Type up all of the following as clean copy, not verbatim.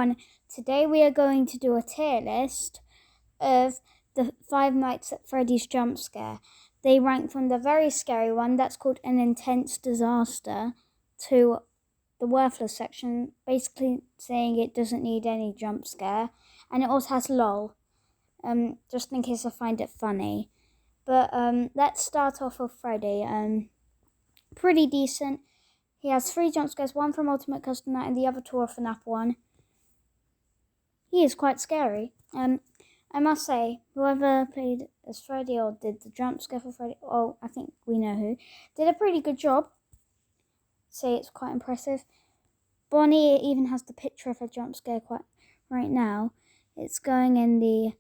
everyone. Today we are going to do a tier list of the 5 Nights at Freddy's jump scare. They rank from the very scary one, that's called an intense disaster, to the worthless section, basically saying it doesn't need any jump scare. And it also has lol, just in case I find it funny. But let's start off with Freddy. Pretty decent. He has 3 jump scares, one from Ultimate Custom Night and the other 2 are FNAF 1. He is quite scary. I must say, whoever played as Freddy or did the jump scare for Freddy, I think we know who, did a pretty good job. Say it's quite impressive. Bonnie even has the picture of a jump scare quite right now. It's going in the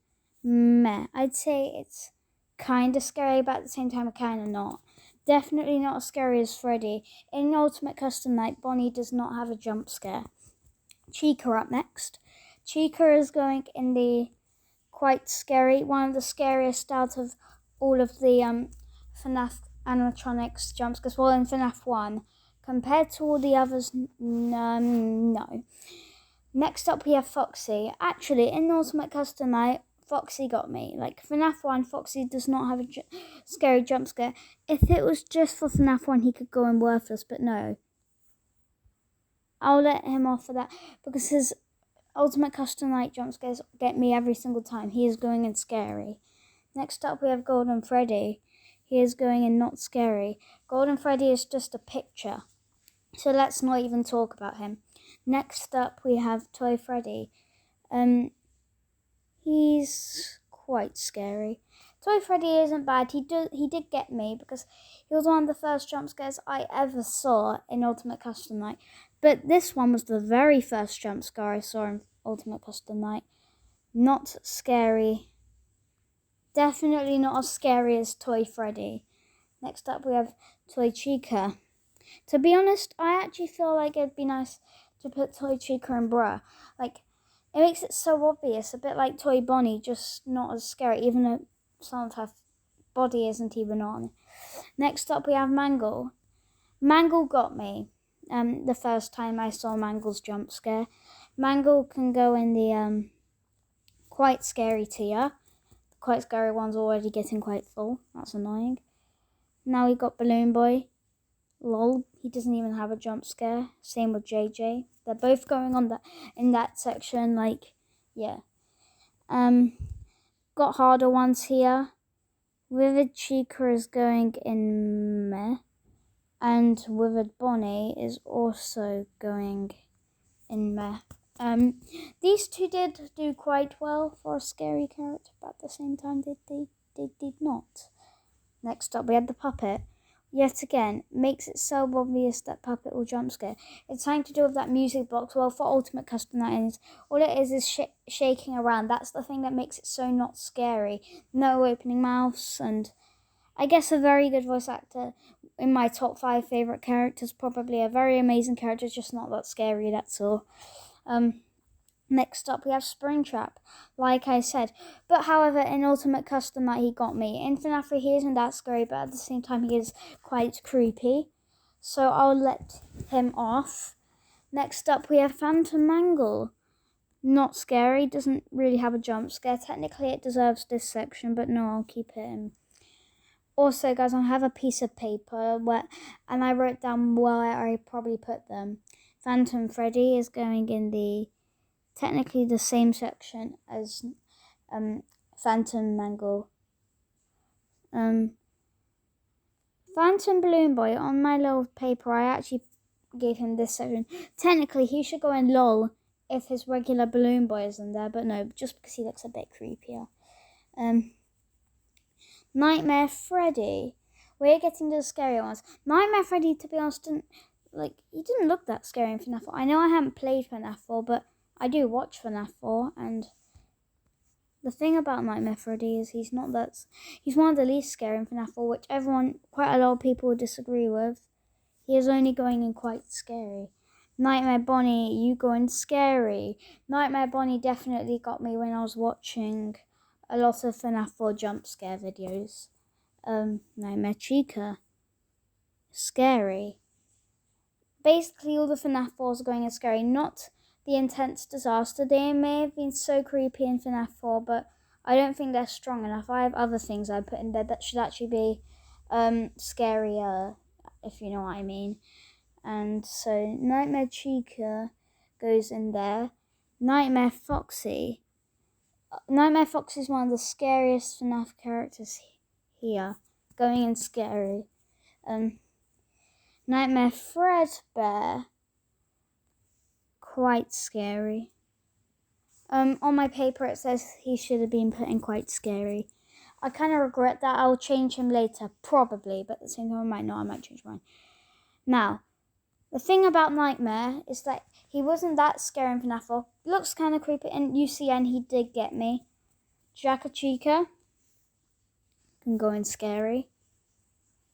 meh. I'd say it's kind of scary, but at the same time, kind of not. Definitely not as scary as Freddy. In Ultimate Custom Night, Bonnie does not have a jump scare. Chica up next. Chica is going in the quite scary, one of the scariest out of all of the FNAF animatronics jump scares. Well, in FNAF 1. Compared to all the others, no. Next up, we have Foxy. Actually, in Ultimate Custom Night, Foxy got me. Like, FNAF 1, Foxy does not have a scary jump scare. If it was just for FNAF 1, he could go in worthless, but no. I'll let him off for that, because his Ultimate Custom Night jump scares get me every single time. He is going in scary. Next up, we have Golden Freddy. He is going in not scary. Golden Freddy is just a picture, so let's not even talk about him. Next up, we have Toy Freddy. He's quite scary. Toy Freddy isn't bad. He did get me because he was one of the first jump scares I ever saw in Ultimate Custom Night. But this one was the very first jump scare I saw in Ultimate Custom Night. Not scary. Definitely not as scary as Toy Freddy. Next up, we have Toy Chica. To be honest, I actually feel like it'd be nice to put Toy Chica in Bruh. Like, it makes it so obvious, a bit like Toy Bonnie, just not as scary, even though some of her body isn't even on. Next up, we have Mangle. Mangle got me the first time I saw Mangle's jump scare. Mangle can go in the quite scary tier. The quite scary one's already getting quite full. That's annoying. Now we got Balloon Boy. Lol, he doesn't even have a jump scare. Same with JJ. They're both going on in that section, like, yeah. Got harder ones here. Withered Chica is going in meh. And Withered Bonnie is also going in meh. These two did do quite well for a scary character, but at the same time they did not. Next up, we had the Puppet. Yet again, makes it so obvious that Puppet will jump scare. It's something to do with that music box. Well, for Ultimate Custom Night, all it is shaking around. That's the thing that makes it so not scary. No opening mouths, and I guess a very good voice actor. In my top 5 favourite characters, probably a very amazing character, just not that scary, that's all. Next up, we have Springtrap, like I said. But however, in Ultimate Custom Night, he got me. In FNAF 3, he isn't that scary, but at the same time, he is quite creepy. So I'll let him off. Next up, we have Phantom Mangle. Not scary, doesn't really have a jump scare. Technically, it deserves this section, but no, I'll keep it in. Also, guys, I have a piece of paper and I wrote down where I probably put them. Phantom Freddy is going in the technically the same section as Phantom Mangle. Phantom Balloon Boy, on my little paper, I actually gave him this section. Technically, he should go in LOL if his regular Balloon Boy is in there, but no, just because he looks a bit creepier. Nightmare Freddy. We're getting to the scary ones. Nightmare Freddy, to be honest, he didn't look that scary in FNAF 4. I know I haven't played FNAF 4, but I do watch FNAF 4, and the thing about Nightmare Freddy is he's one of the least scary in FNAF 4, which quite a lot of people would disagree with. He is only going in quite scary. Nightmare Bonnie, you go in scary. Nightmare Bonnie definitely got me when I was watching a lot of FNAF 4 jump scare videos. Nightmare Chica, scary. Basically, all the FNAF 4s are going in scary, not the intense disaster. They may have been so creepy in FNAF 4, but I don't think they're strong enough. I have other things I put in there that should actually be scarier, if you know what I mean. And so Nightmare Chica goes in there. Nightmare Foxy. Nightmare Foxy is one of the scariest FNAF characters here. Going in scary. Nightmare Fredbear. Quite scary. On my paper it says he should have been put in quite scary. I kind of regret that. I'll change him later, probably, but at the same time I might not. I might change mine. Now, the thing about Nightmare is that he wasn't that scary in FNAF 4. Looks kind of creepy. In UCN, he did get me. Jacka Chica can go in scary.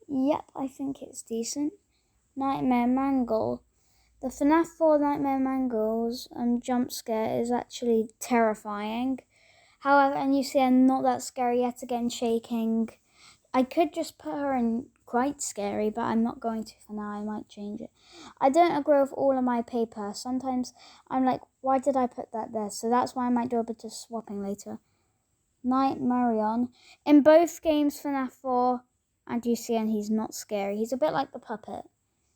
Yep, I think it's decent. Nightmare Mangle. The FNAF 4 Nightmare Mangle's jump scare is actually terrifying. However, in UCN, not that scary yet again, shaking. I could just put her in quite scary, but I'm not going to for now. I might change it. I don't agree with all of my paper. Sometimes I'm like, why did I put that there? So that's why I might do a bit of swapping later. Night Marion. In both games, FNAF 4 and UCN, he's not scary. He's a bit like the puppet.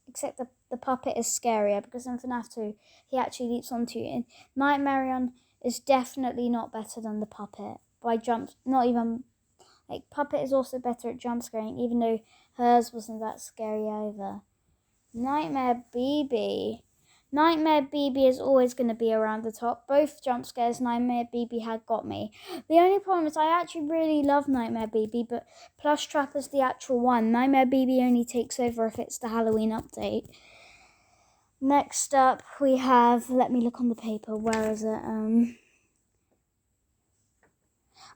Except the puppet is scarier because in FNAF 2, he actually leaps onto you. And Night Marion is definitely not better than the puppet. By jumps, not even... Like, Puppet is also better at jump scaring, even though hers wasn't that scary either. Nightmare BB. Nightmare BB is always going to be around the top. Both jump scares, Nightmare BB had got me. The only problem is I actually really love Nightmare BB, but Plush Trap is the actual one. Nightmare BB only takes over if it's the Halloween update. Next up, we have... Let me look on the paper. Where is it?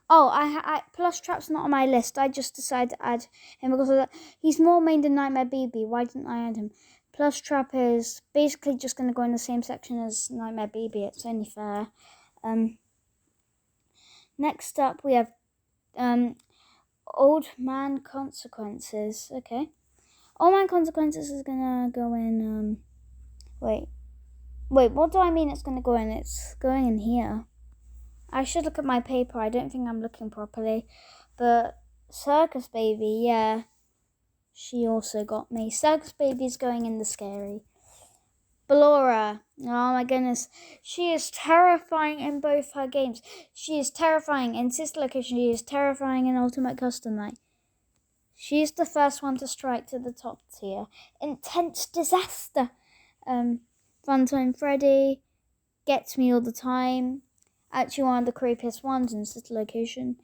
Oh, I Plush Trap's not on my list. I just decided to add him because of that. He's more main than Nightmare BB. Why didn't I add him? Plush Trap is basically just going to go in the same section as Nightmare BB. It's only fair. Next up, we have Old Man Consequences. Okay. Old Man Consequences is going to go in... Wait, what do I mean it's going to go in? It's going in here. I should look at my paper. I don't think I'm looking properly. But Circus Baby, yeah. She also got me. Circus Baby's going in the scary. Ballora. Oh my goodness. She is terrifying in both her games. She is terrifying in Sister Location. She is terrifying in Ultimate Custom Night. She's the first one to strike to the top tier. Intense Disaster. Funtime Freddy. Gets me all the time. Actually one of the creepiest ones in Sister Location.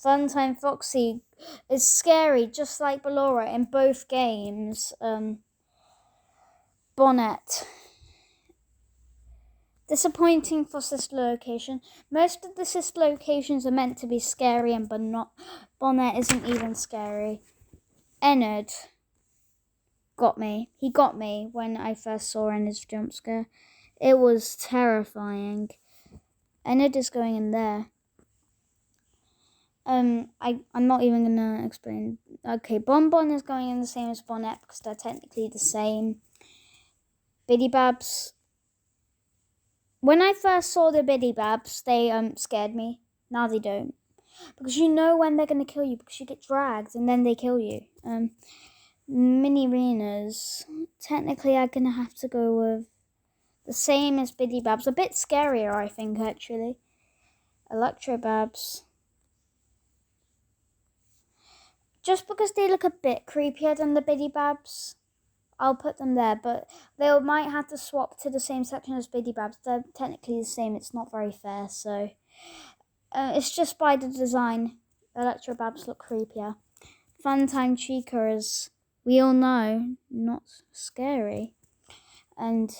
Funtime Foxy is scary, just like Ballora in both games. Bonnet. Disappointing for Sister Location. Most of the Sister Locations are meant to be scary, but not. Bonnet isn't even scary. Ennard got me. He got me when I first saw Ennard's jump scare. It was terrifying. Ennard is going in there. I'm not even gonna explain. Okay, Bonbon is going in the same as Bonnet because they're technically the same. Biddy Babs. When I first saw the Biddy Babs, they scared me. Now they don't. Because you know when they're gonna kill you because you get dragged and then they kill you. Mini Renas. Technically I'm gonna have to go with the same as Biddy Babs. A bit scarier, I think, actually. Electro Babs. Just because they look a bit creepier than the Biddy Babs, I'll put them there. But they might have to swap to the same section as Biddy Babs. They're technically the same. It's not very fair. So it's just by the design. Electro Babs look creepier. Funtime Chica is, we all know, not scary. And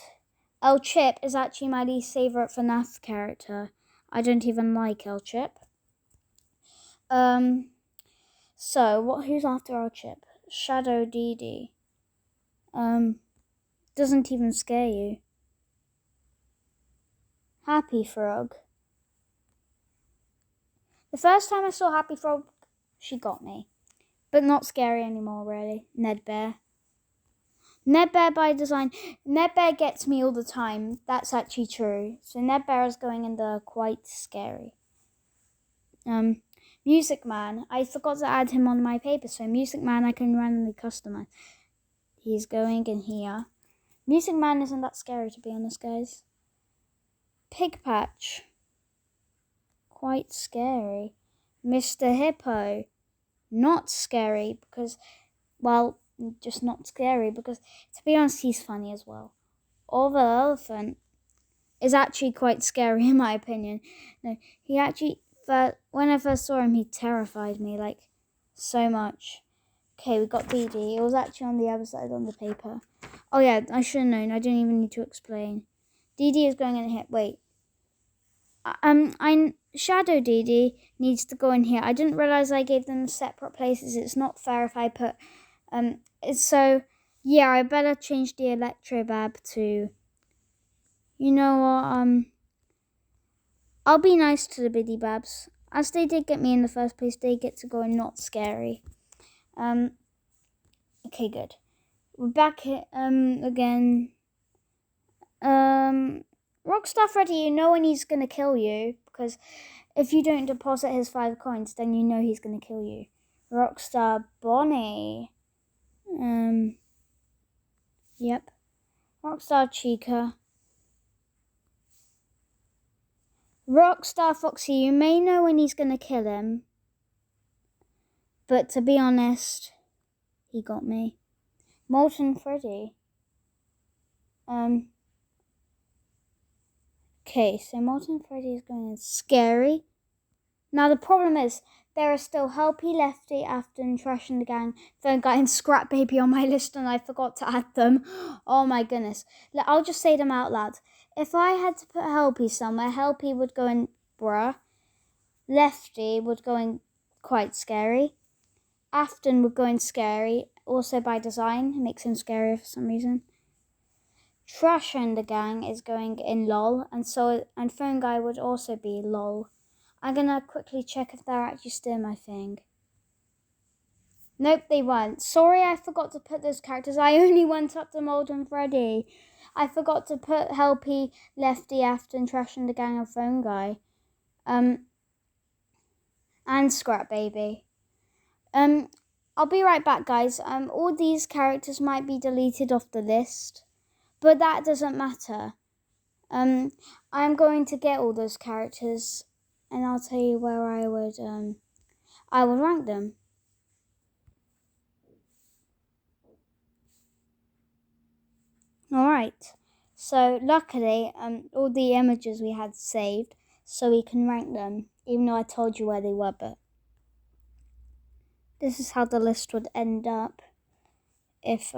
El Chip is actually my least favourite FNAF character. I don't even like El Chip. So, who's after El Chip? Shadow Dee. Doesn't even scare you. Happy Frog. The first time I saw Happy Frog, she got me. But not scary anymore, really. Ned Bear. Nedbear by design. Nedbear gets me all the time. That's actually true. So Nedbear is going in the quite scary. Music Man. I forgot to add him on my paper. So Music Man I can randomly customize. He's going in here. Music Man isn't that scary, to be honest, guys. Pig Patch. Quite scary. Mr. Hippo. Not scary because, well, just not scary because, to be honest, he's funny as well. Orville Elephant is actually quite scary in my opinion. No, he actually, when I first saw him, he terrified me, like, so much. Okay, we got Dee Dee. It was actually on the other side on the paper. Oh yeah, I should have known. I didn't even need to explain. Dee Dee is going in here. Wait. Shadow Dee Dee needs to go in here. I didn't realize I gave them separate places. It's not fair if I put so yeah, I better change the Electrobab to, you know what, I'll be nice to the Biddy Babs. As they did get me in the first place, they get to go and not scary. Okay, good. We're back here, again. Rockstar Freddy, you know when he's gonna kill you, because if you don't deposit his 5 coins, then you know he's gonna kill you. Rockstar Bonnie. Yep. Rockstar Chica. Rockstar Foxy, you may know when he's gonna kill him, but to be honest, he got me. Molten Freddy. Okay, so Molten Freddy is going in scary. Now the problem is, there are still Helpy, Lefty, Afton, Trash and the Gang, Phone Guy and Scrap Baby on my list and I forgot to add them. Oh my goodness. I'll just say them out loud. If I had to put Helpy somewhere, Helpy would go in bruh. Lefty would go in quite scary. Afton would go in scary, also by design. It makes him scarier for some reason. Trash and the Gang is going in lol, and Phone Guy would also be lol. I'm gonna quickly check if they're actually still my thing. Nope, they weren't. Sorry, I forgot to put those characters. I only went up to Molten Freddy. I forgot to put Helpy, Lefty, Afton, Trash and the Gang, and Phone Guy. And Scrap Baby. I'll be right back, guys. All these characters might be deleted off the list, but that doesn't matter. I'm going to get all those characters, and I'll tell you where I would rank them. Alright, so luckily, all the images we had saved, so we can rank them, even though I told you where they were, but this is how the list would end up if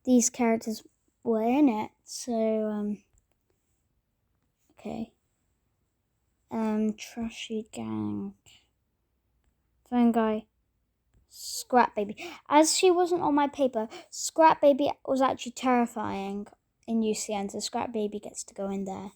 these characters were in it. So, okay. Trashy Gang, Phone Guy, Scrap Baby. As she wasn't on my paper, Scrap Baby was actually terrifying in UCN, so Scrap Baby gets to go in there.